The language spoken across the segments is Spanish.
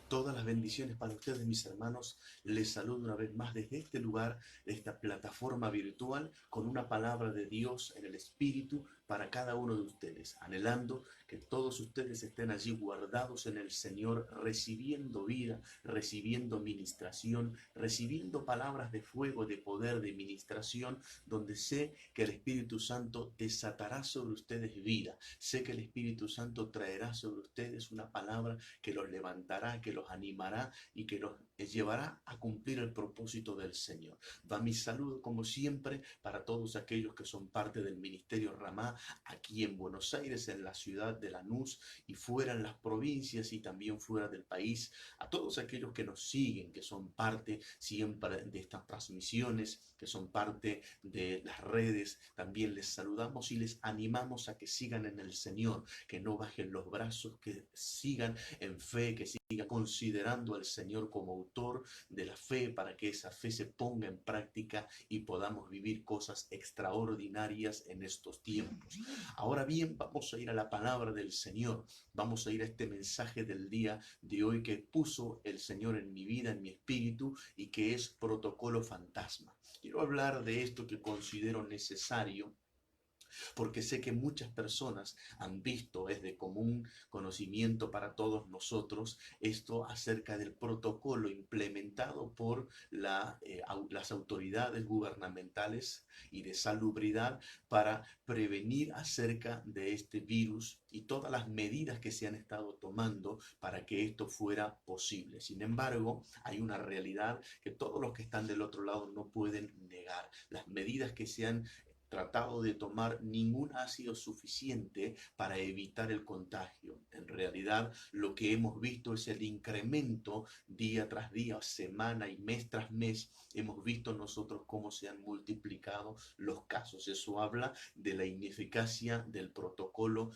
Todas las bendiciones para ustedes, mis hermanos. Les saludo una vez más desde este lugar, de esta plataforma virtual, con una palabra de Dios en el Espíritu para cada uno de ustedes, anhelando que todos ustedes estén allí guardados en el Señor, recibiendo vida, recibiendo ministración, recibiendo palabras de fuego, de poder, de ministración, donde sé que el Espíritu Santo desatará sobre ustedes vida. Sé que el Espíritu Santo traerá sobre ustedes una palabra que los levantará, que los animará y que los llevará a cumplir el propósito del Señor. Va mi saludo, como siempre, para todos aquellos que son parte del Ministerio Ramá, aquí en Buenos Aires, en la ciudad de Lanús y fuera en las provincias y también fuera del país. A todos aquellos que nos siguen, que son parte siempre de estas transmisiones, que son parte de las redes, también les saludamos y les animamos a que sigan en el Señor, que no bajen los brazos, que sigan en fe, que siga considerando al Señor como autor de la fe, para que esa fe se ponga en práctica y podamos vivir cosas extraordinarias en estos tiempos. Ahora bien, vamos a ir a la palabra del Señor, vamos a ir a este mensaje del día de hoy que puso el Señor en mi vida, en mi espíritu, y que es protocolo fantasma. Quiero hablar de esto que considero necesario, porque sé que muchas personas han visto, es de común conocimiento para todos nosotros, esto acerca del protocolo implementado por las autoridades gubernamentales y de salubridad para prevenir acerca de este virus y todas las medidas que se han estado tomando para que esto fuera posible. Sin embargo, hay una realidad que todos los que están del otro lado no pueden negar. Las medidas que se han tratado de tomar, ninguna ha sido suficiente para evitar el contagio. En realidad, lo que hemos visto es el incremento día tras día, semana y mes tras mes. Hemos visto nosotros cómo se han multiplicado los casos. Eso habla de la ineficacia del protocolo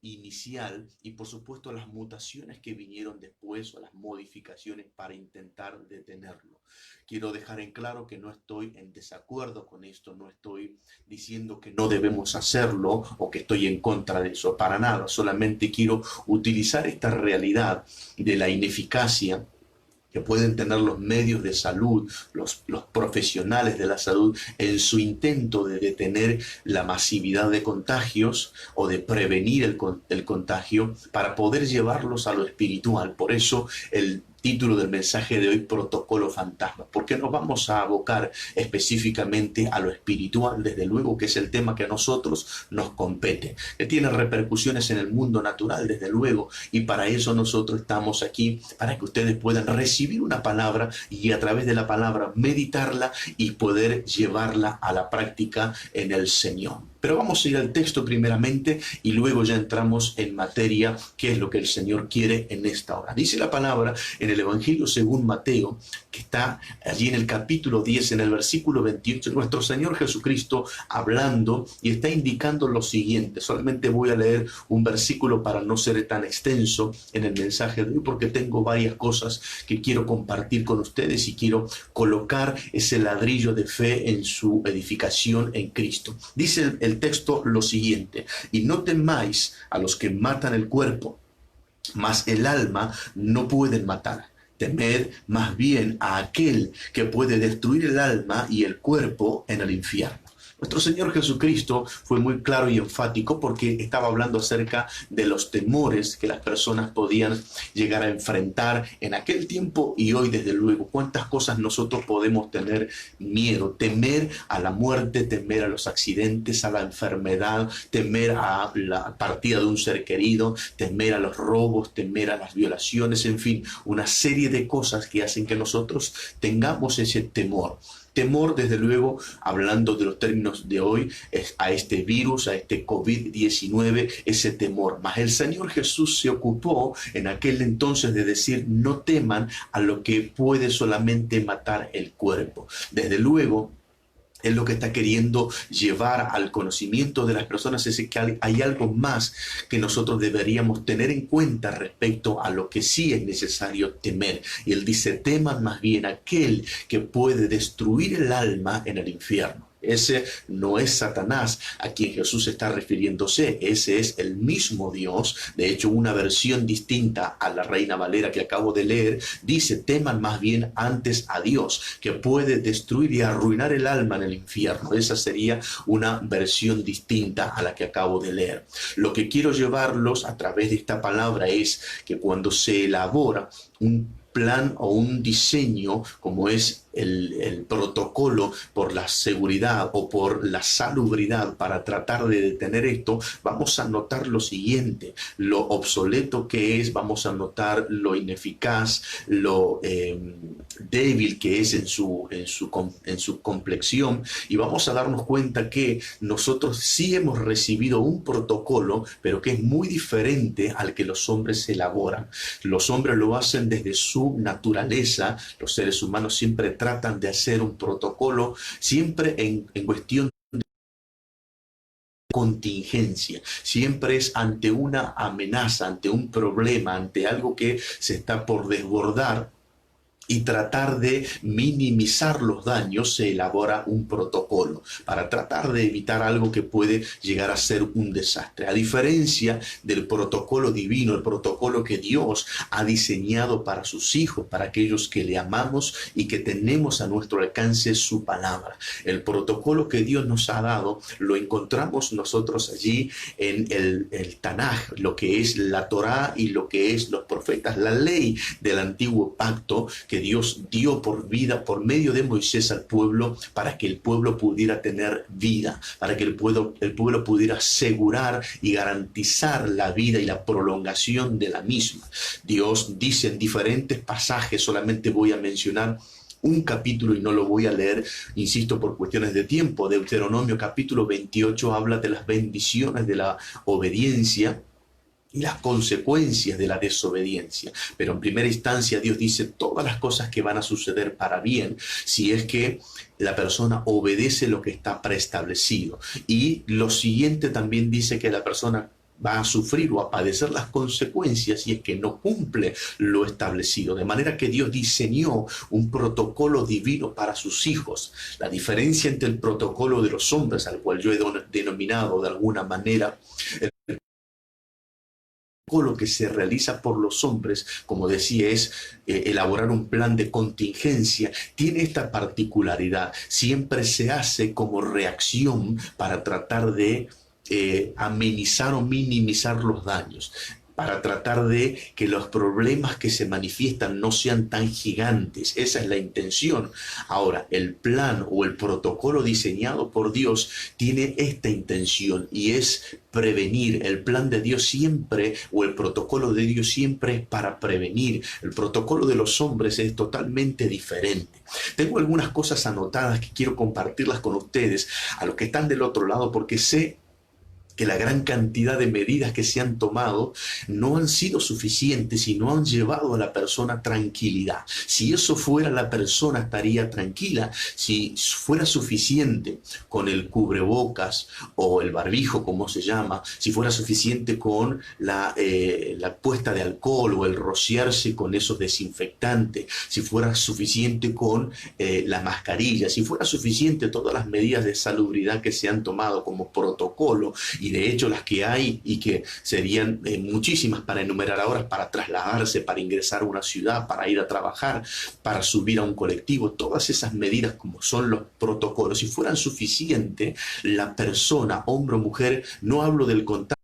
inicial y por supuesto las mutaciones que vinieron después o las modificaciones para intentar detenerlo. Quiero dejar en claro que no estoy en desacuerdo con esto, no estoy diciendo que no debemos hacerlo o que estoy en contra de eso, para nada. Solamente quiero utilizar esta realidad de la ineficacia que pueden tener los medios de salud, los profesionales de la salud, en su intento de detener la masividad de contagios o de prevenir el contagio para poder llevarlos a lo espiritual. Por eso el título del mensaje de hoy, protocolo fantasma, porque nos vamos a abocar específicamente a lo espiritual, desde luego que es el tema que a nosotros nos compete, que tiene repercusiones en el mundo natural, desde luego, y para eso nosotros estamos aquí, para que ustedes puedan recibir una palabra y a través de la palabra meditarla y poder llevarla a la práctica en el Señor. Pero vamos a ir al texto primeramente y luego ya entramos en materia, qué es lo que el Señor quiere en esta hora. Dice la palabra en el Evangelio según Mateo, que está allí en el capítulo 10, en el versículo 28, nuestro Señor Jesucristo hablando y está indicando lo siguiente. Solamente voy a leer un versículo para no ser tan extenso en el mensaje de hoy, porque tengo varias cosas que quiero compartir con ustedes y quiero colocar ese ladrillo de fe en su edificación en Cristo. Dice el texto lo siguiente: y no temáis a los que matan el cuerpo, mas el alma no pueden matar. Temed más bien a aquel que puede destruir el alma y el cuerpo en el infierno. Nuestro Señor Jesucristo fue muy claro y enfático porque estaba hablando acerca de los temores que las personas podían llegar a enfrentar en aquel tiempo y hoy, desde luego. Cuántas cosas nosotros podemos tener miedo: temer a la muerte, temer a los accidentes, a la enfermedad, temer a la partida de un ser querido, temer a los robos, temer a las violaciones, en fin, una serie de cosas que hacen que nosotros tengamos ese temor. Temor, desde luego, hablando de los términos de hoy, es a este virus, a este COVID-19, ese temor. Mas el Señor Jesús se ocupó en aquel entonces de decir: no teman a lo que puede solamente matar el cuerpo. Desde luego, es lo que está queriendo llevar al conocimiento de las personas, es que hay algo más que nosotros deberíamos tener en cuenta respecto a lo que sí es necesario temer. Y él dice: teman más bien aquel que puede destruir el alma en el infierno. Ese no es Satanás a quien Jesús está refiriéndose, ese es el mismo Dios. De hecho, una versión distinta a la Reina Valera que acabo de leer dice: teman más bien antes a Dios, que puede destruir y arruinar el alma en el infierno. Esa sería una versión distinta a la que acabo de leer. Lo que quiero llevarlos a través de esta palabra es que cuando se elabora un plan o un diseño como es el protocolo por la seguridad o por la salubridad para tratar de detener esto, vamos a notar lo siguiente: lo obsoleto que es, vamos a notar lo ineficaz, lo débil que es en su complexión, y vamos a darnos cuenta que nosotros sí hemos recibido un protocolo, pero que es muy diferente al que los hombres elaboran. Los hombres lo hacen desde su naturaleza, los seres humanos siempre tratan de hacer un protocolo siempre en cuestión de contingencia, siempre es ante una amenaza, ante un problema, ante algo que se está por desbordar, y tratar de minimizar los daños. Se elabora un protocolo para tratar de evitar algo que puede llegar a ser un desastre. A diferencia del protocolo divino, el protocolo que Dios ha diseñado para sus hijos, para aquellos que le amamos y que tenemos a nuestro alcance su palabra. El protocolo que Dios nos ha dado lo encontramos nosotros allí en el Tanaj, lo que es la Torá y lo que es los profetas, la ley del antiguo pacto que Dios dio por vida por medio de Moisés al pueblo, para que el pueblo pudiera tener vida, para que el pueblo pudiera asegurar y garantizar la vida y la prolongación de la misma. Dios dice en diferentes pasajes, solamente voy a mencionar un capítulo y no lo voy a leer, insisto, por cuestiones de tiempo. Deuteronomio capítulo 28 habla de las bendiciones de la obediencia y las consecuencias de la desobediencia. Pero en primera instancia Dios dice todas las cosas que van a suceder para bien si es que la persona obedece lo que está preestablecido. Y lo siguiente también dice que la persona va a sufrir o a padecer las consecuencias si es que no cumple lo establecido. De manera que Dios diseñó un protocolo divino para sus hijos. La diferencia entre el protocolo de los hombres, al cual yo he denominado de alguna manera lo que se realiza por los hombres, como decía, es elaborar un plan de contingencia, tiene esta particularidad: siempre se hace como reacción para tratar de amenizar o minimizar los daños, para tratar de que los problemas que se manifiestan no sean tan gigantes. Esa es la intención. Ahora, el plan o el protocolo diseñado por Dios tiene esta intención, y es prevenir. El plan de Dios siempre, o el protocolo de Dios siempre, es para prevenir. El protocolo de los hombres es totalmente diferente. Tengo algunas cosas anotadas que quiero compartirlas con ustedes, a los que están del otro lado, porque sé que la gran cantidad de medidas que se han tomado no han sido suficientes y no han llevado a la persona tranquilidad. Si eso fuera, la persona estaría tranquila. Si fuera suficiente con el cubrebocas o el barbijo, como se llama, si fuera suficiente con la puesta de alcohol o el rociarse con esos desinfectantes, si fuera suficiente con la mascarilla, si fuera suficiente todas las medidas de salubridad que se han tomado como protocolo, y de hecho las que hay y que serían muchísimas para enumerar ahora, para trasladarse, para ingresar a una ciudad, para ir a trabajar, para subir a un colectivo, todas esas medidas como son los protocolos, si fueran suficientes, la persona, hombre o mujer, no hablo del contagio,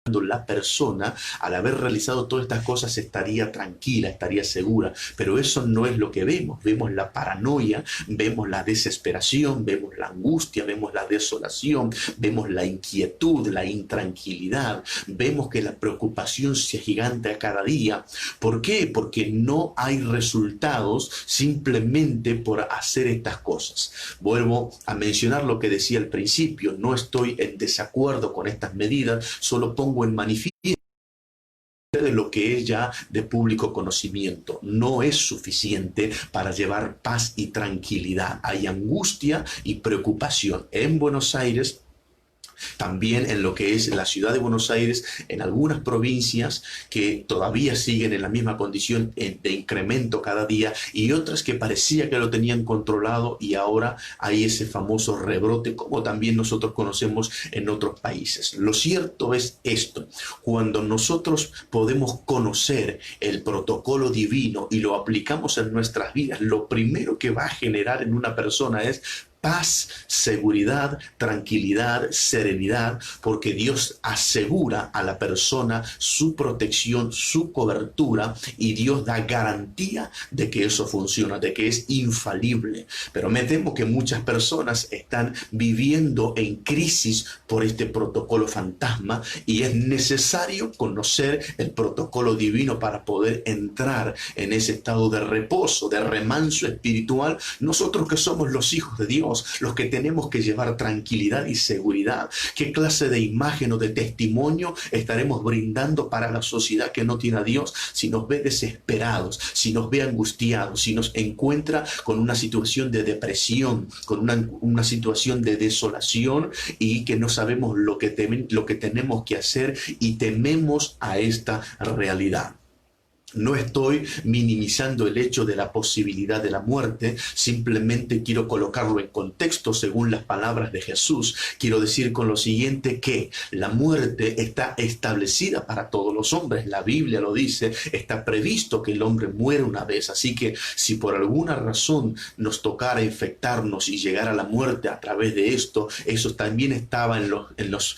la persona, al haber realizado todas estas cosas, estaría tranquila, estaría segura. Pero eso no es lo que vemos. Vemos la paranoia, vemos la desesperación, vemos la angustia, vemos la desolación, vemos la inquietud, la intranquilidad, vemos que la preocupación se agiganta a cada día. ¿Por qué? Porque no hay resultados simplemente por hacer estas cosas. Vuelvo a mencionar lo que decía al principio: no estoy en desacuerdo con estas medidas, solo pongo en manifiesto de lo que es ya de público conocimiento. No es suficiente para llevar paz y tranquilidad. Hay angustia y preocupación. En Buenos Aires También en lo que es la ciudad de Buenos Aires, en algunas provincias que todavía siguen en la misma condición de incremento cada día y otras que parecía que lo tenían controlado y ahora hay ese famoso rebrote como también nosotros conocemos en otros países. Lo cierto es esto: cuando nosotros podemos conocer el protocolo divino y lo aplicamos en nuestras vidas, lo primero que va a generar en una persona es paz, seguridad, tranquilidad, serenidad, porque Dios asegura a la persona su protección, su cobertura, y Dios da garantía de que eso funciona, de que es infalible. Pero me temo que muchas personas están viviendo en crisis por este protocolo fantasma y es necesario conocer el protocolo divino para poder entrar en ese estado de reposo, de remanso espiritual. Nosotros que somos los hijos de Dios, los que tenemos que llevar tranquilidad y seguridad. ¿Qué clase de imagen o de testimonio estaremos brindando para la sociedad que no tiene a Dios si nos ve desesperados, si nos ve angustiados, si nos encuentra con una situación de depresión, con una situación de desolación y que no sabemos lo que tenemos que hacer y tememos a esta realidad? No estoy minimizando el hecho de la posibilidad de la muerte, simplemente quiero colocarlo en contexto según las palabras de Jesús. Quiero decir con lo siguiente que la muerte está establecida para todos los hombres. La Biblia lo dice, está previsto que el hombre muere una vez. Así que si por alguna razón nos tocara infectarnos y llegar a la muerte a través de esto, eso también estaba en los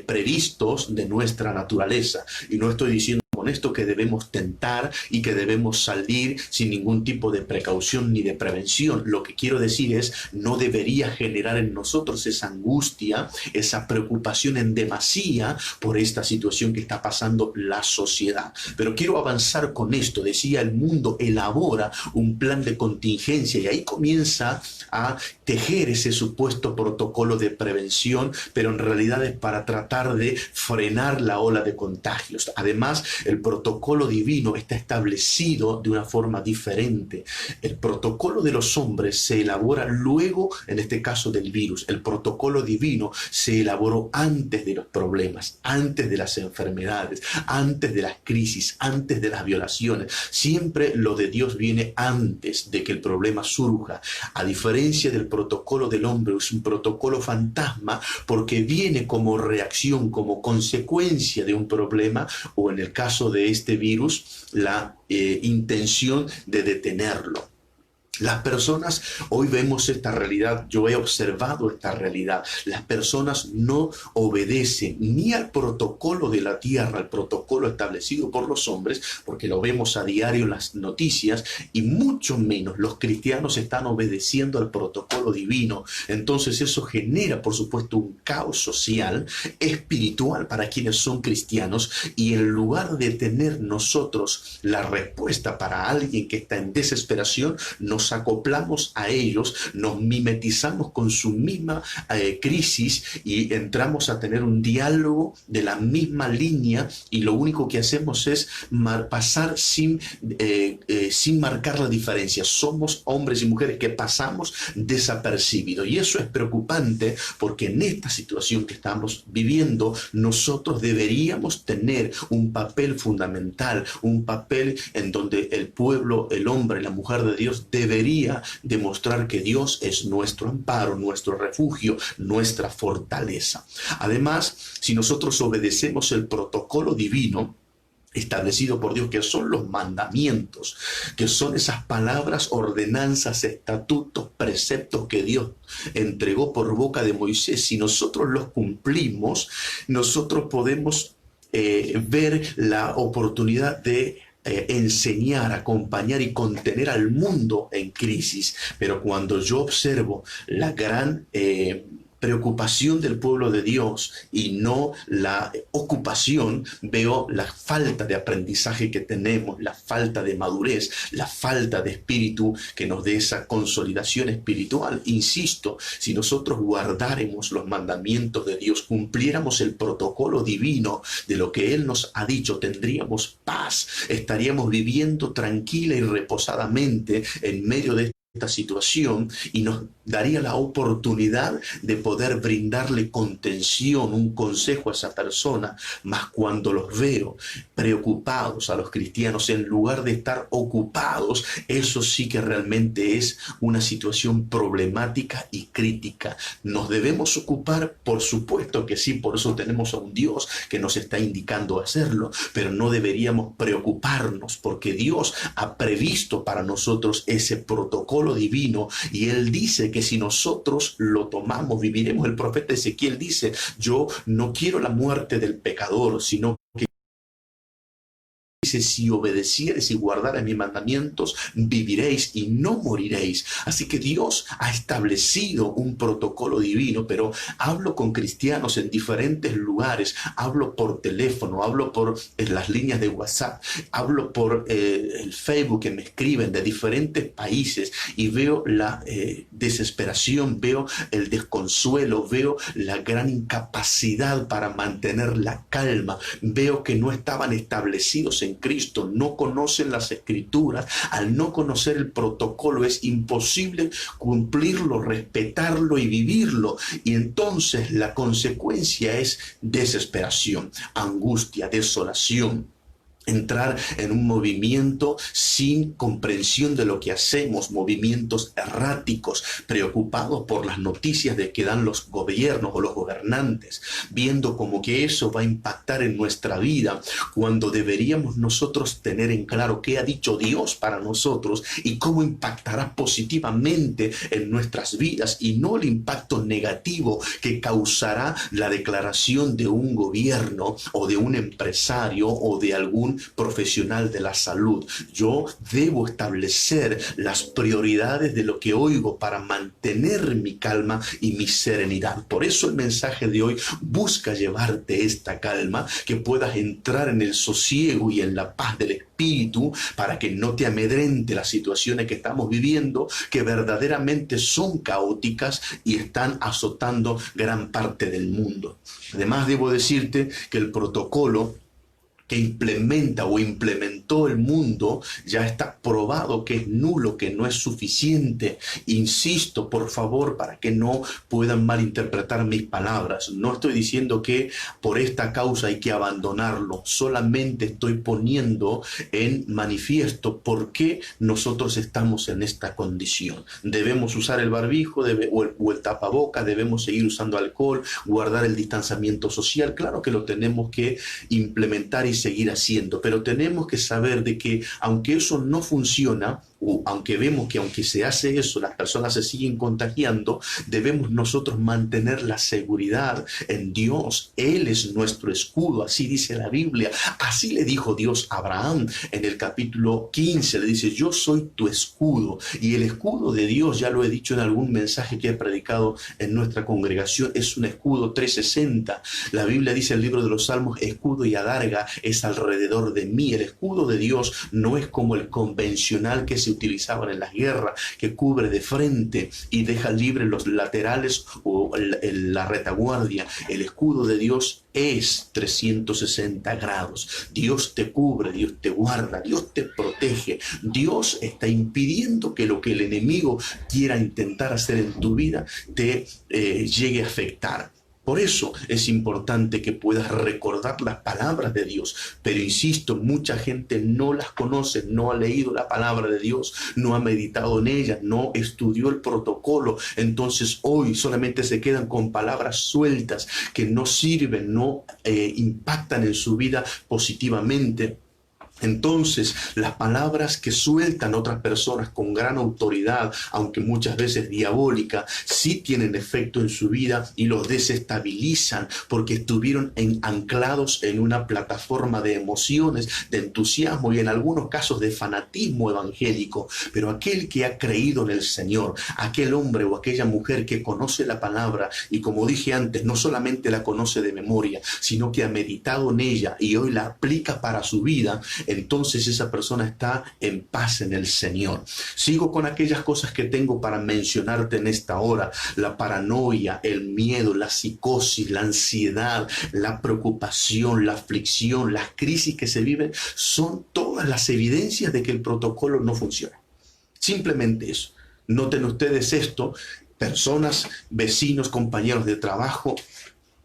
previstos de nuestra naturaleza. Y no estoy diciendo con esto que debemos tentar y que debemos salir sin ningún tipo de precaución ni de prevención. Lo que quiero decir es, no debería generar en nosotros esa angustia, esa preocupación en demasía por esta situación que está pasando la sociedad. Pero quiero avanzar con esto. Decía, el mundo elabora un plan de contingencia y ahí comienza a tejer ese supuesto protocolo de prevención, pero en realidad es para tratar de frenar la ola de contagios. Además, el protocolo divino está establecido de una forma diferente. El protocolo de los hombres se elabora luego, en este caso del virus. El protocolo divino se elaboró antes de los problemas, antes de las enfermedades, antes de las crisis, antes de las violaciones. Siempre lo de Dios viene antes de que el problema surja. A diferencia del protocolo del hombre, es un protocolo fantasma porque viene como reacción, como consecuencia de un problema, o en el caso de este virus, la intención de detenerlo. Las personas, hoy vemos esta realidad, yo he observado esta realidad, las personas no obedecen ni al protocolo de la tierra, al protocolo establecido por los hombres, porque lo vemos a diario en las noticias, y mucho menos los cristianos están obedeciendo al protocolo divino. Entonces eso genera, por supuesto, un caos social, espiritual para quienes son cristianos, y en lugar de tener nosotros la respuesta para alguien que está en desesperación, nos acoplamos a ellos, nos mimetizamos con su misma crisis y entramos a tener un diálogo de la misma línea, y lo único que hacemos es pasar sin marcar la diferencia. Somos hombres y mujeres que pasamos desapercibidos, y eso es preocupante porque en esta situación que estamos viviendo nosotros deberíamos tener un papel fundamental, un papel en donde el pueblo, el hombre, la mujer de Dios debería demostrar que Dios es nuestro amparo, nuestro refugio, nuestra fortaleza. Además, si nosotros obedecemos el protocolo divino establecido por Dios, que son los mandamientos, que son esas palabras, ordenanzas, estatutos, preceptos que Dios entregó por boca de Moisés, si nosotros los cumplimos, nosotros podemos ver la oportunidad de enseñar, acompañar y contener al mundo en crisis. Pero cuando yo observo la gran preocupación del pueblo de Dios y no la ocupación, veo la falta de aprendizaje que tenemos, la falta de madurez, la falta de espíritu que nos dé esa consolidación espiritual. Insisto, si nosotros guardáramos los mandamientos de Dios, cumpliéramos el protocolo divino de lo que Él nos ha dicho, tendríamos paz, estaríamos viviendo tranquila y reposadamente en medio de esta situación y nos daría la oportunidad de poder brindarle contención, un consejo a esa persona, mas cuando los veo preocupados a los cristianos en lugar de estar ocupados, eso sí que realmente es una situación problemática y crítica. ¿Nos debemos ocupar? Por supuesto que sí, por eso tenemos a un Dios que nos está indicando hacerlo, pero no deberíamos preocuparnos porque Dios ha previsto para nosotros ese protocolo divino y Él dice que si nosotros lo tomamos, viviremos. El profeta Ezequiel dice, yo no quiero la muerte del pecador, sino que dice, si obedeciereis y guardareis mis mandamientos, viviréis y no moriréis. Así que Dios ha establecido un protocolo divino, pero hablo con cristianos en diferentes lugares, hablo por teléfono, hablo por las líneas de WhatsApp, hablo por el Facebook que me escriben de diferentes países y veo la desesperación, veo el desconsuelo, veo la gran incapacidad para mantener la calma, veo que no estaban establecidos en Cristo, no conocen las escrituras. Al no conocer el protocolo es imposible cumplirlo, respetarlo y vivirlo, y entonces la consecuencia es desesperación, angustia, desolación. Entrar en un movimiento sin comprensión de lo que hacemos, movimientos erráticos, preocupados por las noticias de que dan los gobiernos o los gobernantes, viendo como que eso va a impactar en nuestra vida, cuando deberíamos nosotros tener en claro qué ha dicho Dios para nosotros y cómo impactará positivamente en nuestras vidas y no el impacto negativo que causará la declaración de un gobierno o de un empresario o de algún profesional de la salud. Yo debo establecer las prioridades de lo que oigo para mantener mi calma y mi serenidad. Por eso el mensaje de hoy busca llevarte esta calma, que puedas entrar en el sosiego y en la paz del Espíritu, para que no te amedrente las situaciones que estamos viviendo, que verdaderamente son caóticas y están azotando gran parte del mundo. Además, debo decirte que el protocolo que implementa o implementó el mundo ya está probado que es nulo, que no es suficiente. Insisto, por favor, para que no puedan malinterpretar mis palabras. No estoy diciendo que por esta causa hay que abandonarlo, solamente estoy poniendo en manifiesto por qué nosotros estamos en esta condición. Debemos usar el barbijo o el tapaboca, debemos seguir usando alcohol, guardar el distanciamiento social. Claro que lo tenemos que implementar y seguir haciendo, pero tenemos que saber de que aunque eso no funciona, o aunque vemos que aunque se hace eso, las personas se siguen contagiando, debemos nosotros mantener la seguridad en Dios. Él es nuestro escudo, así dice la Biblia. Así le dijo Dios a Abraham en el capítulo 15, le dice, yo soy tu escudo. Y el escudo de Dios, ya lo he dicho en algún mensaje que he predicado en nuestra congregación, es un escudo 360. La Biblia dice en el libro de los Salmos, escudo y adarga es alrededor de mí. El escudo de Dios no es como el convencional que se utilizaban en las guerras, que cubre de frente y deja libre los laterales o la retaguardia. El escudo de Dios es 360 grados. Dios te cubre, Dios te guarda, Dios te protege. Dios está impidiendo que lo que el enemigo quiera intentar hacer en tu vida te llegue a afectar. Por eso es importante que puedas recordar las palabras de Dios. Pero insisto, mucha gente no las conoce, no ha leído la palabra de Dios, no ha meditado en ella, no estudió el protocolo. Entonces hoy solamente se quedan con palabras sueltas que no sirven, no impactan en su vida positivamente. Entonces, las palabras que sueltan otras personas con gran autoridad, aunque muchas veces diabólica, sí tienen efecto en su vida y los desestabilizan porque estuvieron anclados en una plataforma de emociones, de entusiasmo y en algunos casos de fanatismo evangélico. Pero aquel que ha creído en el Señor, aquel hombre o aquella mujer que conoce la palabra y, como dije antes, no solamente la conoce de memoria, sino que ha meditado en ella y hoy la aplica para su vida, entonces esa persona está en paz en el Señor. Sigo con aquellas cosas que tengo para mencionarte en esta hora: la paranoia, el miedo, la psicosis, la ansiedad, la preocupación, la aflicción, las crisis que se viven, son todas las evidencias de que el protocolo no funciona. Simplemente eso. Noten ustedes esto, personas, vecinos, compañeros de trabajo,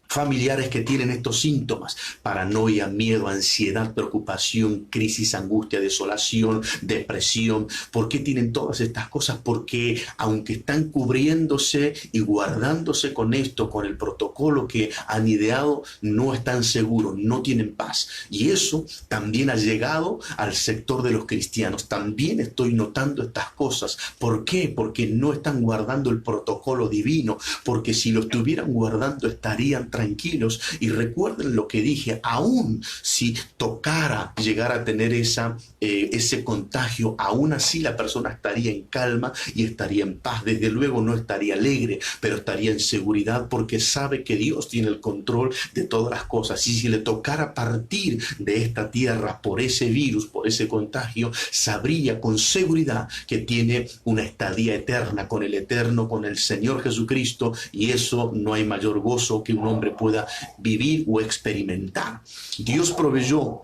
familiares que tienen estos síntomas: paranoia, miedo, ansiedad, preocupación, crisis, angustia, desolación, depresión. ¿Por qué tienen todas estas cosas? Porque aunque están cubriéndose y guardándose con esto, con el protocolo que han ideado, no están seguros, no tienen paz. Y eso también ha llegado al sector de los cristianos. También estoy notando estas cosas. ¿Por qué? Porque no están guardando el protocolo divino, porque si lo estuvieran guardando estarían tranquilos. Y recuerden lo que dije: aún si tocara llegar a tener ese contagio, aún así la persona estaría en calma y estaría en paz. Desde luego no estaría alegre, pero estaría en seguridad, porque sabe que Dios tiene el control de todas las cosas. Y si le tocara partir de esta tierra por ese virus, por ese contagio, sabría con seguridad que tiene una estadía eterna con el Eterno, con el Señor Jesucristo, y eso no hay mayor gozo que un hombre pueda vivir o experimentar. Dios proveyó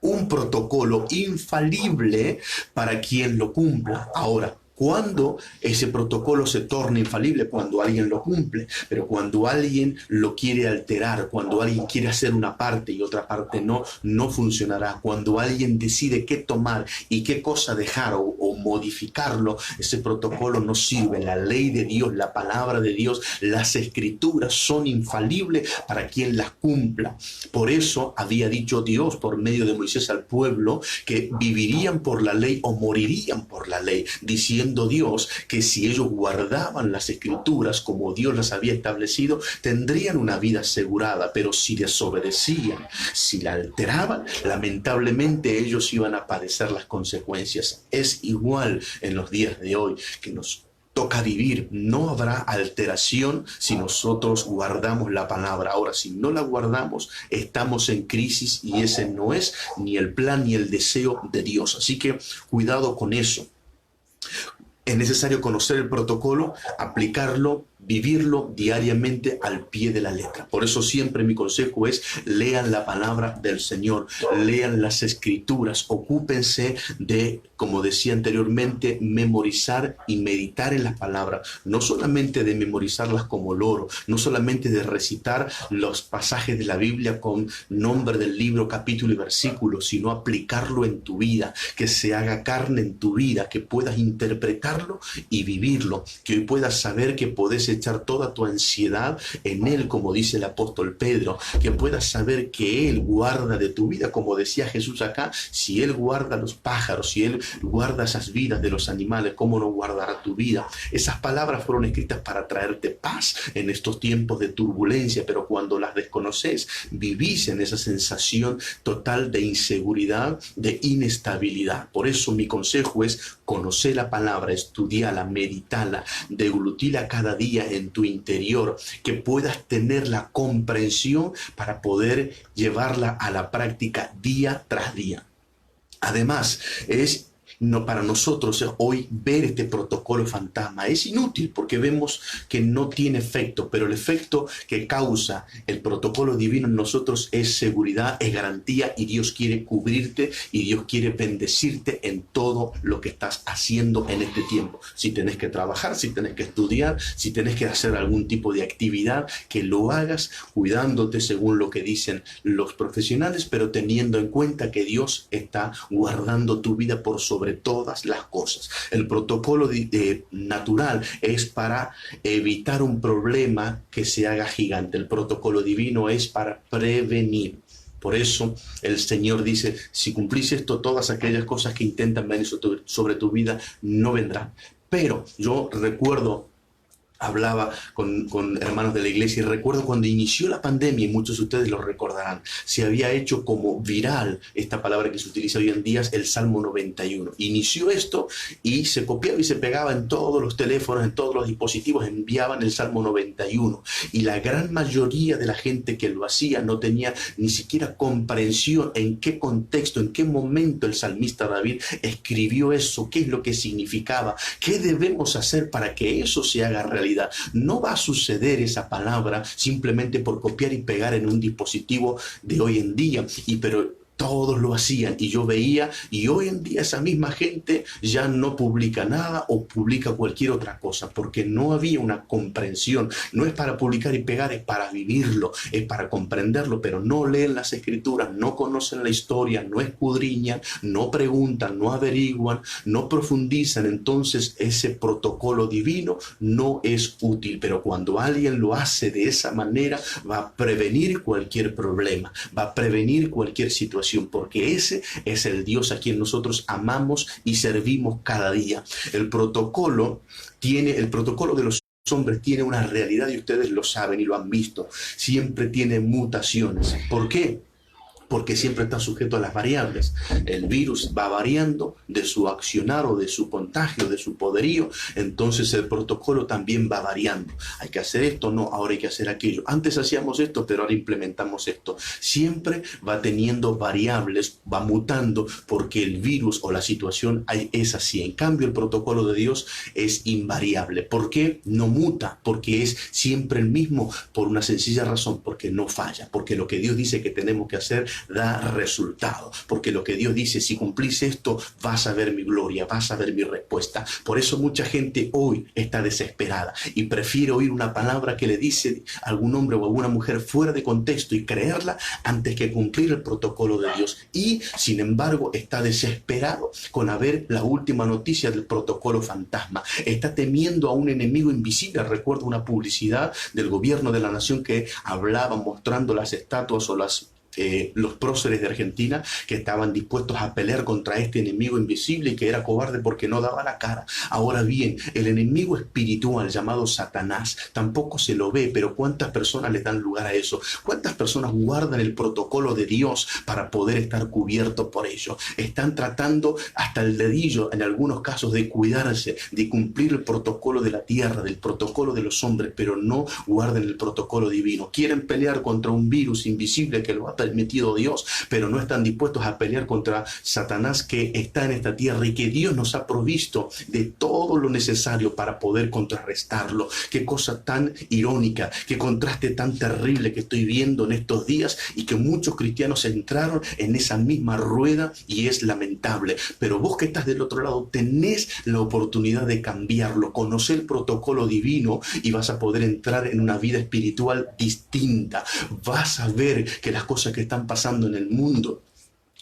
un protocolo infalible para quien lo cumpla. Ahora, cuando ese protocolo se torna infalible, cuando alguien lo cumple, pero cuando alguien lo quiere alterar, cuando alguien quiere hacer una parte y otra parte no, no funcionará. Cuando alguien decide qué tomar y qué cosa dejar o modificarlo, ese protocolo no sirve. La ley de Dios, la palabra de Dios, las escrituras son infalibles para quien las cumpla. Por eso había dicho Dios por medio de Moisés al pueblo que vivirían por la ley o morirían por la ley, diciendo Dios que si ellos guardaban las escrituras como Dios las había establecido, tendrían una vida asegurada. Pero si desobedecían, si la alteraban, lamentablemente ellos iban a padecer las consecuencias. Es igual en los días de hoy que nos toca vivir. No habrá alteración si nosotros guardamos la palabra. Ahora, si no la guardamos, estamos en crisis, y ese no es ni el plan ni el deseo de Dios. Así que cuidado con eso. Es necesario conocer el protocolo, aplicarlo, vivirlo diariamente al pie de la letra. Por eso siempre mi consejo es: lean la palabra del Señor, lean las escrituras, ocúpense de, como decía anteriormente, memorizar y meditar en las palabras. No solamente de memorizarlas como loro, no solamente de recitar los pasajes de la Biblia con nombre del libro, capítulo y versículo, sino aplicarlo en tu vida, que se haga carne en tu vida, que puedas interpretarlo y vivirlo, que hoy puedas saber que podés echar toda tu ansiedad en Él, como dice el apóstol Pedro, que puedas saber que Él guarda de tu vida, como decía Jesús acá: si Él guarda los pájaros, si Él guarda esas vidas de los animales, ¿cómo no guardará tu vida? Esas palabras fueron escritas para traerte paz en estos tiempos de turbulencia, pero cuando las desconoces, vivís en esa sensación total de inseguridad, de inestabilidad. Por eso mi consejo es: conocer la palabra, estudiarla, meditarla, deglutirla cada día en tu interior, que puedas tener la comprensión para poder llevarla a la práctica día tras día. Además, para nosotros hoy ver este protocolo fantasma es inútil, porque vemos que no tiene efecto, pero el efecto que causa el protocolo divino en nosotros es seguridad, es garantía, y Dios quiere cubrirte y Dios quiere bendecirte en todo lo que estás haciendo en este tiempo. Si tenés que trabajar, si tenés que estudiar, si tenés que hacer algún tipo de actividad, que lo hagas cuidándote según lo que dicen los profesionales, pero teniendo en cuenta que Dios está guardando tu vida por sobre todas las cosas. El protocolo natural es para evitar un problema que se haga gigante. El protocolo divino es para prevenir. Por eso el Señor dice: si cumplís esto, todas aquellas cosas que intentan venir sobre tu vida no vendrán. Pero yo recuerdo, hablaba con hermanos de la iglesia, y recuerdo cuando inició la pandemia, y muchos de ustedes lo recordarán, se había hecho como viral esta palabra que se utiliza hoy en día, el Salmo 91. Inició esto y se copiaba y se pegaba en todos los teléfonos, en todos los dispositivos, enviaban el Salmo 91. Y la gran mayoría de la gente que lo hacía no tenía ni siquiera comprensión en qué contexto, en qué momento el salmista David escribió eso, qué es lo que significaba, qué debemos hacer para que eso se haga realidad. No va a suceder esa palabra simplemente por copiar y pegar en un dispositivo de hoy en día. Pero Todos lo hacían y yo veía, y hoy en día esa misma gente ya no publica nada o publica cualquier otra cosa, porque no había una comprensión. No es para publicar y pegar, es para vivirlo, es para comprenderlo, pero no leen las escrituras, no conocen la historia, no escudriñan, no preguntan, no averiguan, no profundizan. Entonces ese protocolo divino no es útil, pero cuando alguien lo hace de esa manera, va a prevenir cualquier problema, va a prevenir cualquier situación, porque ese es el Dios a quien nosotros amamos y servimos cada día. El protocolo de los hombres tiene una realidad y ustedes lo saben y lo han visto. Siempre tiene mutaciones. ¿Por qué? Porque siempre está sujeto a las variables. El virus va variando de su accionar o de su contagio, de su poderío, entonces el protocolo también va variando. Hay que hacer esto, no, ahora hay que hacer aquello. Antes hacíamos esto, pero ahora implementamos esto. Siempre va teniendo variables, va mutando, porque el virus o la situación es así. En cambio, el protocolo de Dios es invariable. ¿Por qué? No muta, porque es siempre el mismo, por una sencilla razón, porque no falla, porque lo que Dios dice que tenemos que hacer da resultado, porque lo que Dios dice, si cumplís esto, vas a ver mi gloria, vas a ver mi respuesta. Por eso mucha gente hoy está desesperada y prefiere oír una palabra que le dice algún hombre o alguna mujer fuera de contexto y creerla antes que cumplir el protocolo de Dios. Y sin embargo está desesperado con ver la última noticia del protocolo fantasma. Está temiendo a un enemigo invisible. Recuerdo una publicidad del gobierno de la nación que hablaba mostrando las estatuas o los próceres de Argentina que estaban dispuestos a pelear contra este enemigo invisible y que era cobarde porque no daba la cara. Ahora bien, el enemigo espiritual llamado Satanás tampoco se lo ve, pero ¿cuántas personas le dan lugar a eso? ¿Cuántas personas guardan el protocolo de Dios para poder estar cubiertos por ello? Están tratando hasta el dedillo, en algunos casos, de cuidarse, de cumplir el protocolo de la tierra, del protocolo de los hombres, pero no guardan el protocolo divino. Quieren pelear contra un virus invisible que lo ha permitido Dios, pero no están dispuestos a pelear contra Satanás que está en esta tierra y que Dios nos ha provisto de todo lo necesario para poder contrarrestarlo. Qué cosa tan irónica, qué contraste tan terrible que estoy viendo en estos días y que muchos cristianos entraron en esa misma rueda y es lamentable. Pero vos que estás del otro lado tenés la oportunidad de cambiarlo, conocer el protocolo divino y vas a poder entrar en una vida espiritual distinta. Vas a ver que las cosas que están pasando en el mundo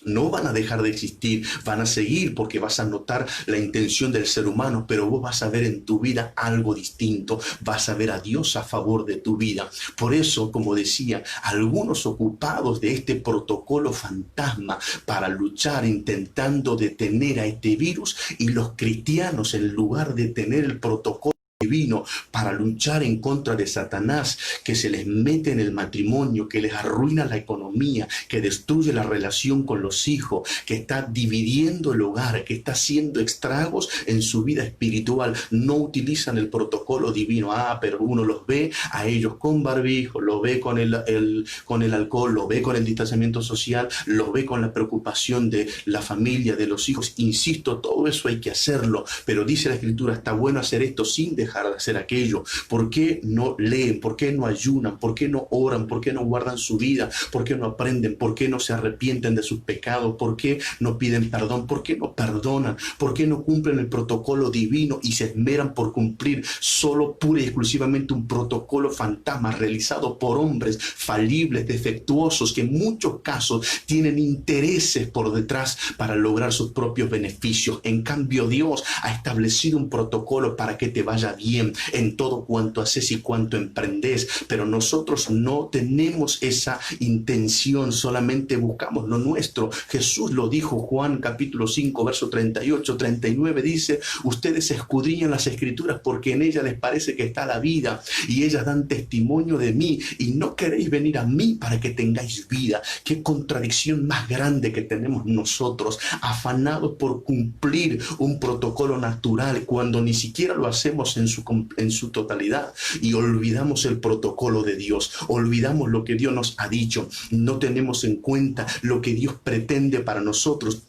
no van a dejar de existir, van a seguir porque vas a notar la intención del ser humano, pero vos vas a ver en tu vida algo distinto, vas a ver a Dios a favor de tu vida. Por eso, como decía, algunos ocupados de este protocolo fantasma para luchar intentando detener a este virus, y los cristianos, en lugar de tener el protocolo divino para luchar en contra de Satanás, que se les mete en el matrimonio, que les arruina la economía, que destruye la relación con los hijos, que está dividiendo el hogar, que está haciendo estragos en su vida espiritual, no utilizan el protocolo divino. Pero uno los ve a ellos con barbijo, lo ve con el alcohol, lo ve con el distanciamiento social, lo ve con la preocupación de la familia, de los hijos. Insisto, todo eso hay que hacerlo, pero dice la Escritura, está bueno hacer esto sin dejar de hacer aquello. ¿Por qué no leen? ¿Por qué no ayunan? ¿Por qué no oran? ¿Por qué no guardan su vida? ¿Por qué no aprenden? ¿Por qué no se arrepienten de sus pecados? ¿Por qué no piden perdón? ¿Por qué no perdonan? ¿Por qué no cumplen el protocolo divino y se esmeran por cumplir solo pura y exclusivamente un protocolo fantasma realizado por hombres falibles, defectuosos, que en muchos casos tienen intereses por detrás para lograr sus propios beneficios? En cambio, Dios ha establecido un protocolo para que te vaya bien en todo cuanto haces y cuanto emprendes, pero nosotros no tenemos esa intención, solamente buscamos lo nuestro. Jesús lo dijo, Juan capítulo 5 verso 38, 39, dice: ustedes escudriñan las escrituras porque en ellas les parece que está la vida y ellas dan testimonio de mí, y no queréis venir a mí para que tengáis vida. Qué contradicción más grande que tenemos nosotros, afanados por cumplir un protocolo natural cuando ni siquiera lo hacemos en su totalidad, y olvidamos el protocolo de Dios, olvidamos lo que Dios nos ha dicho, no tenemos en cuenta lo que Dios pretende para nosotros.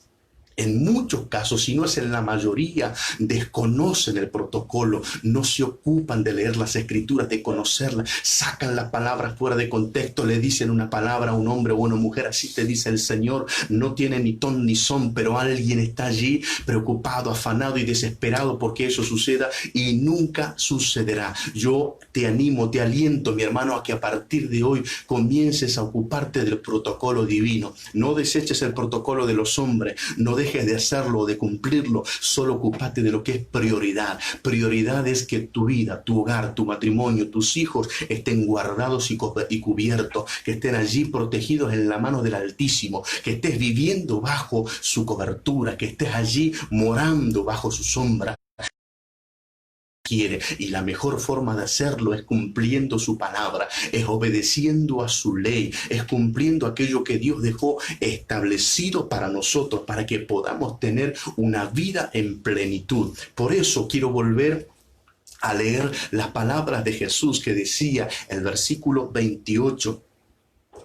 En muchos casos, si no es en la mayoría, desconocen el protocolo, no se ocupan de leer las escrituras, de conocerlas, sacan las palabras fuera de contexto, le dicen una palabra a un hombre o a una mujer, así te dice el Señor, no tiene ni ton ni son, pero alguien está allí preocupado, afanado y desesperado porque eso suceda y nunca sucederá. Yo te animo, te aliento, mi hermano, a que a partir de hoy comiences a ocuparte del protocolo divino. No deseches el protocolo de los hombres, no dejes de hacerlo o de cumplirlo, solo ocúpate de lo que es prioridad. Prioridad es que tu vida, tu hogar, tu matrimonio, tus hijos estén guardados y cubiertos, que estén allí protegidos en la mano del Altísimo, que estés viviendo bajo su cobertura, que estés allí morando bajo su sombra. Quiere, y la mejor forma de hacerlo es cumpliendo su palabra, es obedeciendo a su ley, es cumpliendo aquello que Dios dejó establecido para nosotros, para que podamos tener una vida en plenitud. Por eso quiero volver a leer las palabras de Jesús que decía el versículo 28.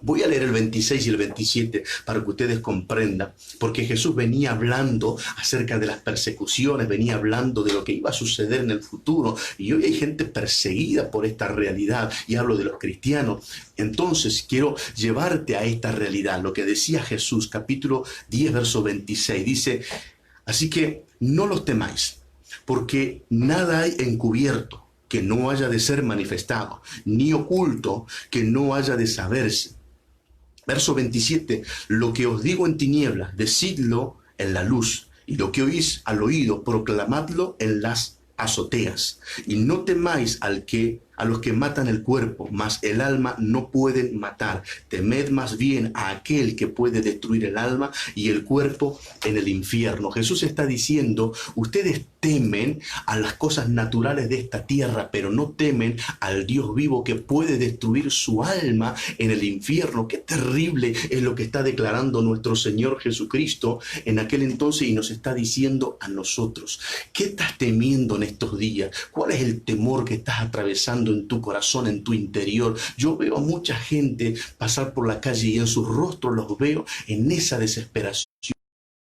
Voy a leer el 26 y el 27 para que ustedes comprendan, porque Jesús venía hablando acerca de las persecuciones, venía hablando de lo que iba a suceder en el futuro, y hoy hay gente perseguida por esta realidad, y hablo de los cristianos. Entonces quiero llevarte a esta realidad, lo que decía Jesús, capítulo 10, verso 26, dice, así que no los temáis, porque nada hay encubierto que no haya de ser manifestado, ni oculto que no haya de saberse. Verso 27, lo que os digo en tinieblas, decidlo en la luz, y lo que oís al oído, proclamadlo en las azoteas. Y no temáis a los que matan el cuerpo, mas el alma no pueden matar. Temed más bien a aquel que puede destruir el alma y el cuerpo en el infierno. Jesús está diciendo, ustedes temen a las cosas naturales de esta tierra, pero no temen al Dios vivo que puede destruir su alma en el infierno. Qué terrible es lo que está declarando nuestro Señor Jesucristo en aquel entonces y nos está diciendo a nosotros. ¿Qué estás temiendo en estos días? ¿Cuál es el temor que estás atravesando en tu corazón, en tu interior? Yo veo a mucha gente pasar por la calle y en sus rostros los veo en esa desesperación,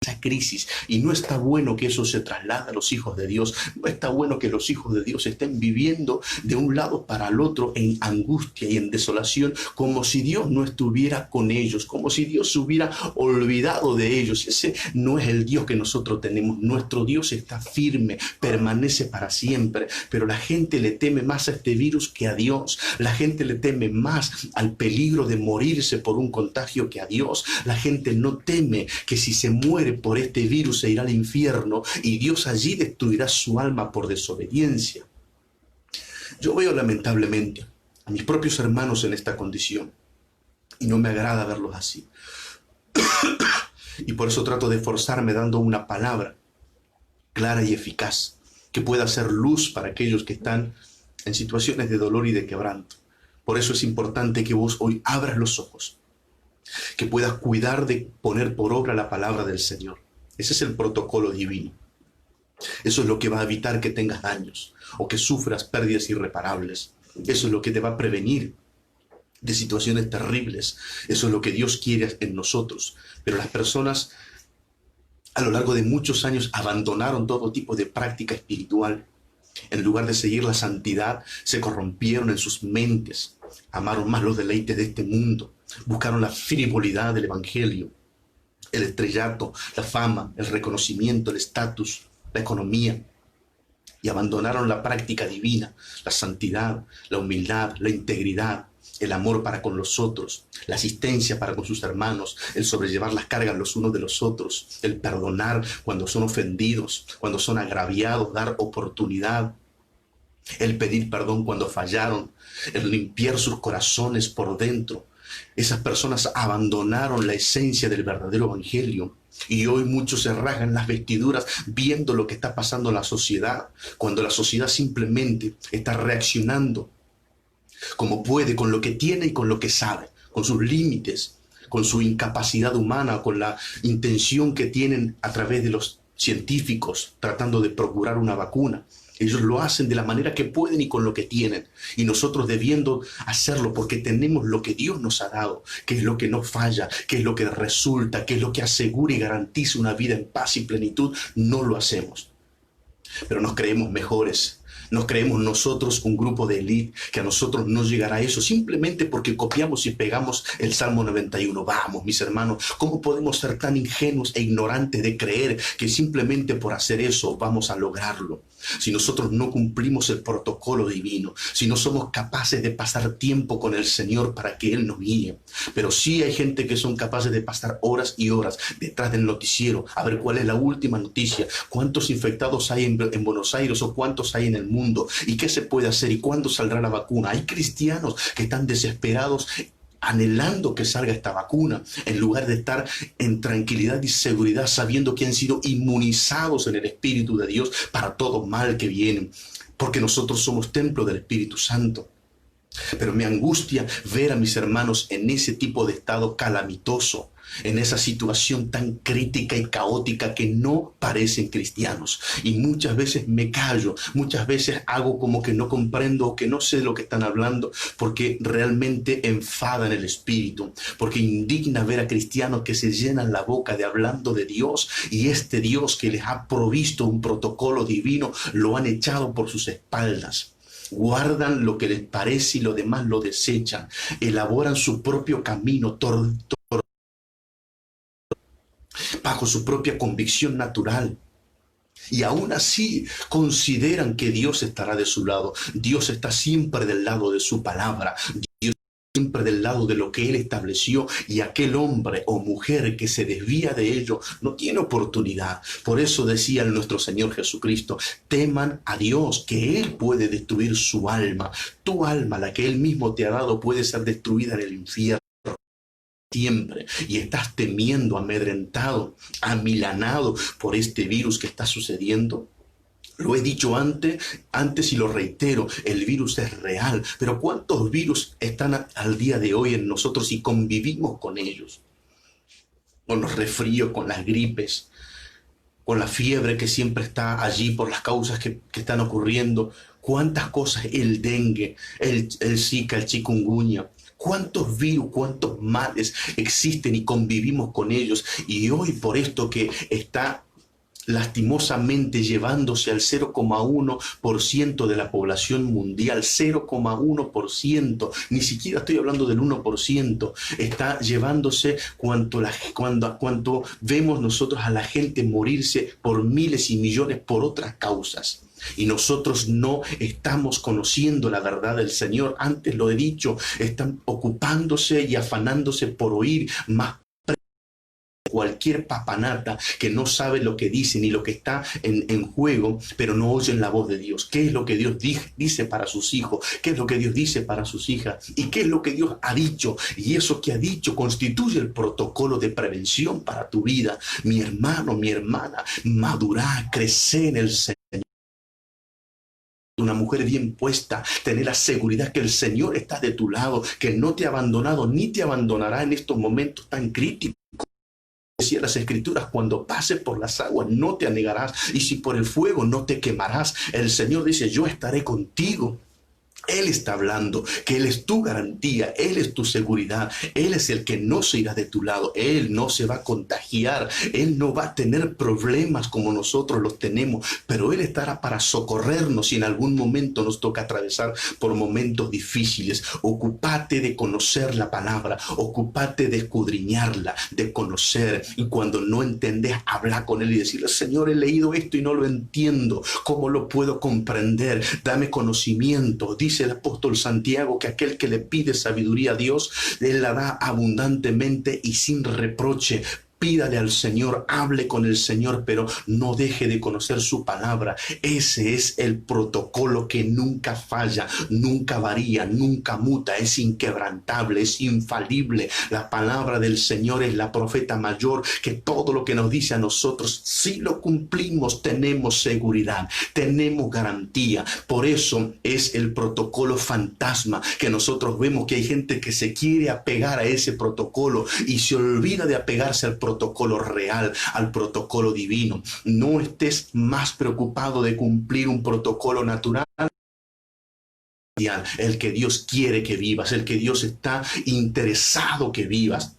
esa crisis, y no está bueno que eso se traslade a los hijos de Dios. No está bueno que los hijos de Dios estén viviendo de un lado para el otro en angustia y en desolación, como si Dios no estuviera con ellos, como si Dios se hubiera olvidado de ellos. Ese no es el Dios que nosotros tenemos. Nuestro Dios está firme, permanece para siempre, pero la gente le teme más a este virus que a Dios. La gente le teme más al peligro de morirse por un contagio que a Dios. La gente no teme que si se muere por este virus se irá al infierno y Dios allí destruirá su alma por desobediencia. Yo veo lamentablemente a mis propios hermanos en esta condición y no me agrada verlos así. Y por eso trato de esforzarme dando una palabra clara y eficaz que pueda ser luz para aquellos que están en situaciones de dolor y de quebranto. Por eso es importante que vos hoy abras los ojos, que puedas cuidar de poner por obra la palabra del Señor. Ese es el protocolo divino. Eso es lo que va a evitar que tengas daños o que sufras pérdidas irreparables. Eso es lo que te va a prevenir de situaciones terribles. Eso es lo que Dios quiere en nosotros. Pero las personas a lo largo de muchos años abandonaron todo tipo de práctica espiritual. En lugar de seguir la santidad, se corrompieron en sus mentes. Amaron más los deleites de este mundo. Buscaron la frivolidad del evangelio, el estrellato, la fama, el reconocimiento, el estatus, la economía, y abandonaron la práctica divina, la santidad, la humildad, la integridad, el amor para con los otros, la asistencia para con sus hermanos, el sobrellevar las cargas los unos de los otros, el perdonar cuando son ofendidos, cuando son agraviados, dar oportunidad, el pedir perdón cuando fallaron, el limpiar sus corazones por dentro. Esas personas abandonaron la esencia del verdadero evangelio y hoy muchos se rasgan las vestiduras viendo lo que está pasando en la sociedad, cuando la sociedad simplemente está reaccionando como puede, con lo que tiene y con lo que sabe, con sus límites, con su incapacidad humana, con la intención que tienen a través de los científicos tratando de procurar una vacuna. Ellos lo hacen de la manera que pueden y con lo que tienen. Y nosotros debiendo hacerlo porque tenemos lo que Dios nos ha dado, que es lo que no falla, que es lo que resulta, que es lo que asegura y garantiza una vida en paz y plenitud, no lo hacemos. Pero nos creemos mejores. Nos creemos nosotros un grupo de élite, que a nosotros no llegará eso simplemente porque copiamos y pegamos el Salmo 91. Vamos, mis hermanos, ¿cómo podemos ser tan ingenuos e ignorantes de creer que simplemente por hacer eso vamos a lograrlo? Si nosotros no cumplimos el protocolo divino, si no somos capaces de pasar tiempo con el Señor para que Él nos guíe. Pero sí hay gente que son capaces de pasar horas y horas detrás del noticiero a ver cuál es la última noticia, cuántos infectados hay en Buenos Aires o cuántos hay en el mundo y qué se puede hacer y cuándo saldrá la vacuna. Hay cristianos que están desesperados anhelando que salga esta vacuna, en lugar de estar en tranquilidad y seguridad, sabiendo que han sido inmunizados en el Espíritu de Dios para todo mal que viene, porque nosotros somos templo del Espíritu Santo. Pero me angustia ver a mis hermanos en ese tipo de estado calamitoso, en esa situación tan crítica y caótica que no parecen cristianos. Y muchas veces me callo, muchas veces hago como que no comprendo o que no sé de lo que están hablando, porque realmente enfadan el espíritu, porque indigna ver a cristianos que se llenan la boca de hablando de Dios, y este Dios que les ha provisto un protocolo divino lo han echado por sus espaldas. Guardan lo que les parece y lo demás lo desechan. Elaboran su propio camino bajo su propia convicción natural. Y aún así consideran que Dios estará de su lado. Dios está siempre del lado de su palabra. Dios siempre del lado de lo que Él estableció, y aquel hombre o mujer que se desvía de ello no tiene oportunidad. Por eso decía nuestro Señor Jesucristo: teman a Dios, que Él puede destruir su alma. Tu alma, la que Él mismo te ha dado, puede ser destruida en el infierno siempre, y estás temiendo, amedrentado, amilanado por este virus que está sucediendo. Lo he dicho antes y lo reitero, el virus es real, pero ¿cuántos virus están al día de hoy en nosotros y convivimos con ellos? Con los resfríos, con las gripes, con la fiebre que siempre está allí por las causas que están ocurriendo. ¿Cuántas cosas? El dengue, el Zika, el chikungunya. ¿Cuántos virus, cuántos males existen y convivimos con ellos? Y hoy, por esto que está lastimosamente llevándose al 0,1% de la población mundial, 0,1%, ni siquiera estoy hablando del 1%, está llevándose cuanto vemos nosotros a la gente morirse por miles y millones por otras causas. Y nosotros no estamos conociendo la verdad del Señor. Antes lo he dicho, están ocupándose y afanándose por oír más cualquier papanata que no sabe lo que dice ni lo que está en juego, pero no oyen la voz de Dios. ¿Qué es lo que Dios dice para sus hijos? ¿Qué es lo que Dios dice para sus hijas? ¿Y qué es lo que Dios ha dicho? Y eso que ha dicho constituye el protocolo de prevención para tu vida. Mi hermano, mi hermana, madurá, crece en el Señor. Una mujer bien puesta, tener la seguridad que el Señor está de tu lado, que no te ha abandonado ni te abandonará en estos momentos tan críticos. Decía las Escrituras: cuando pases por las aguas no te anegarás, y si por el fuego no te quemarás. El Señor dice: yo estaré contigo. Él está hablando, que Él es tu garantía, Él es tu seguridad, Él es el que no se irá de tu lado, Él no se va a contagiar, Él no va a tener problemas como nosotros los tenemos, pero Él estará para socorrernos si en algún momento nos toca atravesar por momentos difíciles. Ocúpate de conocer la palabra, ocúpate de escudriñarla, de conocer, y cuando no entendés, habla con Él y decirle: Señor, he leído esto y no lo entiendo, ¿cómo lo puedo comprender? Dame conocimiento. Dice el apóstol Santiago que aquel que le pide sabiduría a Dios, Él la da abundantemente y sin reproche. Pídale al Señor, hable con el Señor, pero no deje de conocer su palabra. Ese es el protocolo que nunca falla, nunca varía, nunca muta, es inquebrantable, es infalible. La palabra del Señor es la profeta mayor, que todo lo que nos dice a nosotros, si lo cumplimos, tenemos seguridad, tenemos garantía. Por eso es el protocolo fantasma, que nosotros vemos que hay gente que se quiere apegar a ese protocolo y se olvida de apegarse al protocolo protocolo real, al protocolo divino. No estés más preocupado de cumplir un protocolo natural. El que Dios quiere que vivas, el que Dios está interesado que vivas.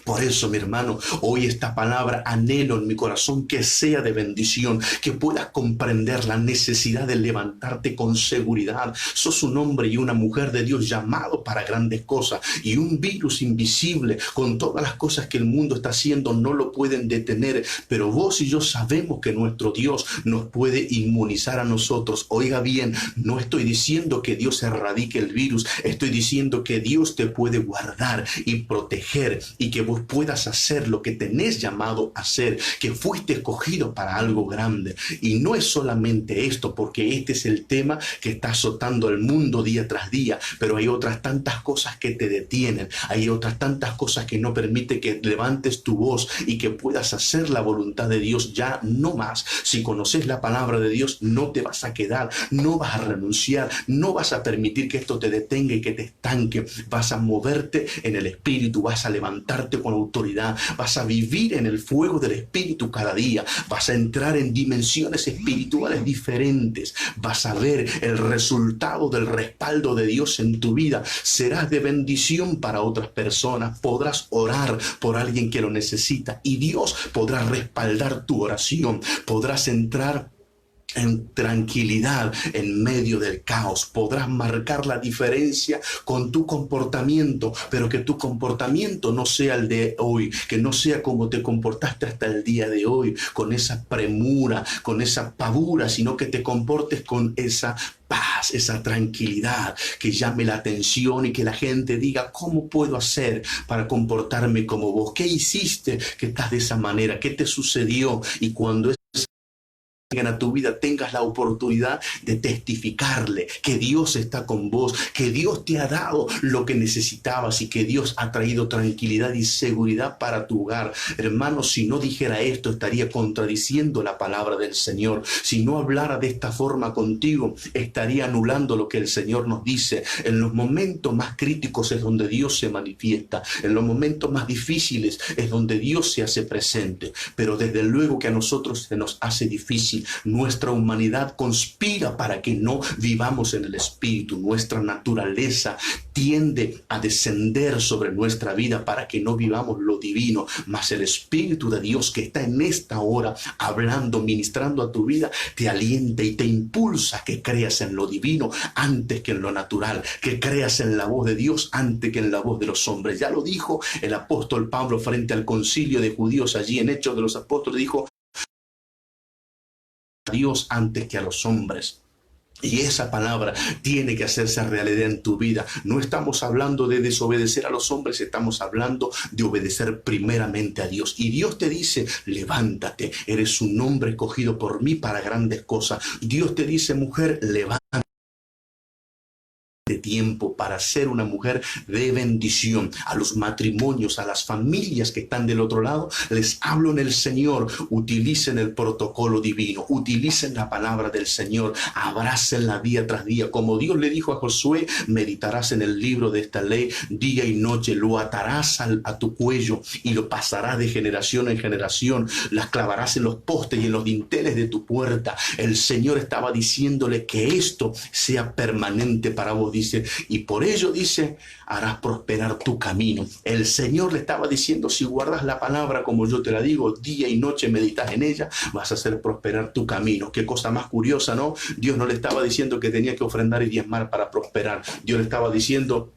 Por eso, mi hermano, hoy esta palabra anhelo en mi corazón que sea de bendición, que puedas comprender la necesidad de levantarte con seguridad. Sos un hombre y una mujer de Dios llamado para grandes cosas, y un virus invisible con todas las cosas que el mundo está haciendo no lo pueden detener, pero vos y yo sabemos que nuestro Dios nos puede inmunizar a nosotros. Oiga bien, no estoy diciendo que Dios erradique el virus, estoy diciendo que Dios te puede guardar y proteger, y que vos puedas hacer lo que tenés llamado a hacer, que fuiste escogido para algo grande. Y no es solamente esto, porque este es el tema que está azotando al mundo día tras día, pero hay otras tantas cosas que te detienen, hay otras tantas cosas que no permiten que levantes tu voz y que puedas hacer la voluntad de Dios. Ya no más. Si conoces la palabra de Dios, no te vas a quedar, no vas a renunciar, no vas a permitir que esto te detenga y que te estanque. Vas a moverte en el Espíritu, vas a levantarte con autoridad, vas a vivir en el fuego del Espíritu cada día, vas a entrar en dimensiones espirituales diferentes, vas a ver el resultado del respaldo de Dios en tu vida, serás de bendición para otras personas, podrás orar por alguien que lo necesita y Dios podrá respaldar tu oración, podrás entrar en tranquilidad en medio del caos, podrás marcar la diferencia con tu comportamiento, pero que tu comportamiento no sea el de hoy, que no sea como te comportaste hasta el día de hoy, con esa premura, con esa pavura, sino que te comportes con esa paz, esa tranquilidad, que llame la atención y que la gente diga: ¿cómo puedo hacer para comportarme como vos? ¿Qué hiciste que estás de esa manera? ¿Qué te sucedió? Y cuando a tu vida tengas la oportunidad de testificarle que Dios está con vos, que Dios te ha dado lo que necesitabas y que Dios ha traído tranquilidad y seguridad para tu hogar. Hermano, si no dijera esto, estaría contradiciendo la palabra del Señor. Si no hablara de esta forma contigo, estaría anulando lo que el Señor nos dice. En los momentos más críticos es donde Dios se manifiesta, en los momentos más difíciles es donde Dios se hace presente, pero desde luego que a nosotros se nos hace difícil. Nuestra humanidad conspira para que no vivamos en el Espíritu. Nuestra naturaleza tiende a descender sobre nuestra vida para que no vivamos lo divino. Mas el Espíritu de Dios que está en esta hora hablando, ministrando a tu vida, te alienta y te impulsa a que creas en lo divino antes que en lo natural, que creas en la voz de Dios antes que en la voz de los hombres. Ya lo dijo el apóstol Pablo frente al concilio de judíos allí en Hechos de los Apóstoles, dijo: a Dios antes que a los hombres. Y esa palabra tiene que hacerse realidad en tu vida. No estamos hablando de desobedecer a los hombres, estamos hablando de obedecer primeramente a Dios. Y Dios te dice: levántate, eres un hombre escogido por mí para grandes cosas. Dios te dice: mujer, levántate. De tiempo para ser una mujer de bendición. A los matrimonios, a las familias que están del otro lado, les hablo en el Señor: utilicen el protocolo divino, utilicen la palabra del Señor, abrácenla día tras día. Como Dios le dijo a Josué: meditarás en el libro de esta ley día y noche, lo atarás a tu cuello y lo pasarás de generación en generación, las clavarás en los postes y en los dinteles de tu puerta. El Señor estaba diciéndole que esto sea permanente para vos, dice, y por ello, dice, harás prosperar tu camino. El Señor le estaba diciendo: si guardas la palabra como yo te la digo, día y noche meditas en ella, vas a hacer prosperar tu camino. Qué cosa más curiosa, ¿no? Dios no le estaba diciendo que tenía que ofrendar y diezmar para prosperar. Dios le estaba diciendo: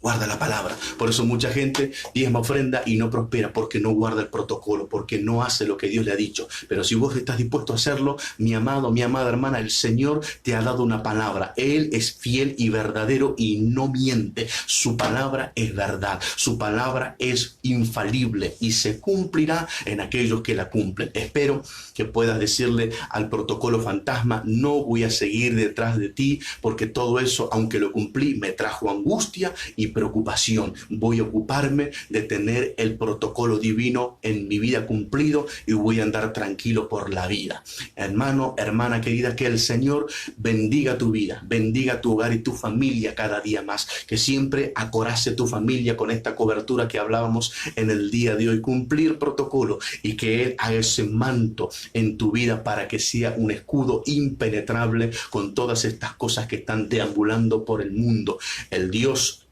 guarda la palabra. Por eso mucha gente diezma, ofrenda y no prospera, porque no guarda el protocolo, porque no hace lo que Dios le ha dicho. Pero si vos estás dispuesto a hacerlo, mi amado, mi amada hermana, el Señor te ha dado una palabra. Él es fiel y verdadero y no miente. Su palabra es verdad. Su palabra es infalible y se cumplirá en aquellos que la cumplen. Espero que puedas decirle al protocolo fantasma: no voy a seguir detrás de ti, porque todo eso, aunque lo cumplí, me trajo angustia y preocupación. Voy a ocuparme de tener el protocolo divino en mi vida cumplido y voy a andar tranquilo por la vida. Hermano, hermana querida, que el Señor bendiga tu vida, bendiga tu hogar y tu familia cada día más. Que siempre acorace tu familia con esta cobertura que hablábamos en el día de hoy. Cumplir protocolo y que Él haga ese manto en tu vida para que sea un escudo impenetrable con todas estas cosas que están deambulando por el mundo. El Dios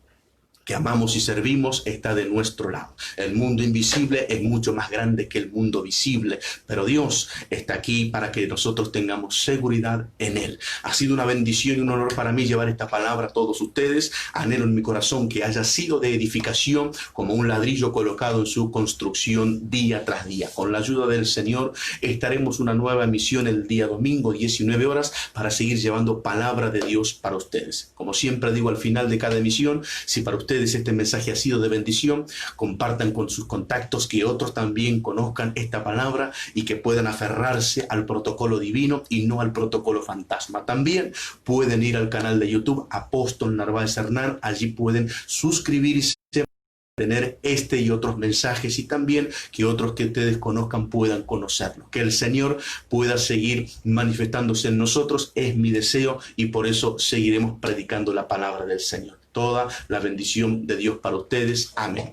que amamos y servimos está de nuestro lado. El mundo invisible es mucho más grande que el mundo visible, pero Dios está aquí para que nosotros tengamos seguridad en Él. Ha sido una bendición y un honor para mí llevar esta palabra a todos ustedes. Anhelo en mi corazón que haya sido de edificación como un ladrillo colocado en su construcción día tras día. Con la ayuda del Señor estaremos una nueva emisión el día domingo, 19 horas, para seguir llevando palabra de Dios para ustedes. Como siempre digo al final de cada emisión, si para ustedes este mensaje ha sido de bendición, compartan con sus contactos, que otros también conozcan esta palabra y que puedan aferrarse al protocolo divino y no al protocolo fantasma. También pueden ir al canal de YouTube Apóstol Narváez Hernán, allí pueden suscribirse, tener este y otros mensajes, y también que otros que ustedes conozcan puedan conocerlo. Que el Señor pueda seguir manifestándose en nosotros es mi deseo, y por eso seguiremos predicando la palabra del Señor. Toda la bendición de Dios para ustedes. Amén.